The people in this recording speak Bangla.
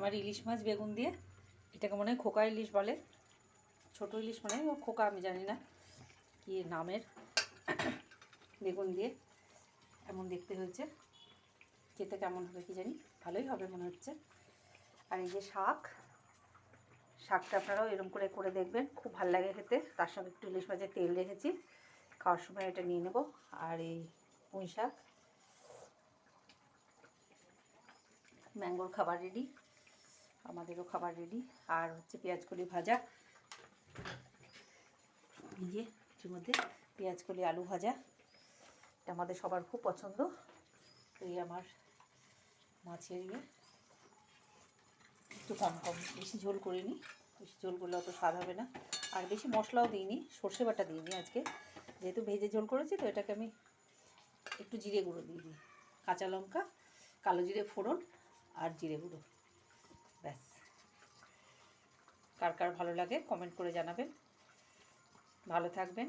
আমার ইলিশ মাছ বেগুন দিয়ে, এটাকে মনে হয় খোকা ইলিশ বলে, ছোটো ইলিশ মানে খোকা আমি জানি না কি নামের, বেগুন দিয়ে এমন দেখতে হয়েছে। খেতে কেমন হবে কি জানি, ভালোই হবে মনে হচ্ছে। আর এই যে শাকটা আপনারাও এরকম করে করে দেখবেন, খুব ভালো লাগে খেতে। তার সঙ্গে একটু ইলিশ মাছের তেল রেখেছি, খাওয়ার সময় এটা নিয়ে নেব। আর এই পুঁই শাক, ম্যাঙ্গোর খাবার রেডি, আমাদেরও খাবার রেডি। আর হচ্ছে পেঁয়াজকলি ভাজা, এই যে এর মধ্যে পেঁয়াজকলি আলু ভাজা, এটা আমাদের সবার খুব পছন্দ। এই আমার মাছের একটু কম কম, বেশি ঝোল করিনি, বেশি ঝোল করলে অত স্বাদ হবে না। আর বেশি মশলাও দিইনি, সর্ষে বাটা দিইনি আজকে, যেহেতু ভেজে ঝোল করেছি তো এটাকে আমি একটু জিরে গুঁড়ো দিয়ে দিই, কাঁচা লঙ্কা, কালো জিরে ফোড়ন আর জিরে গুঁড়ো, ব্যাস। কার কার ভালো লাগে কমেন্ট করে জানাবেন। ভালো থাকবেন।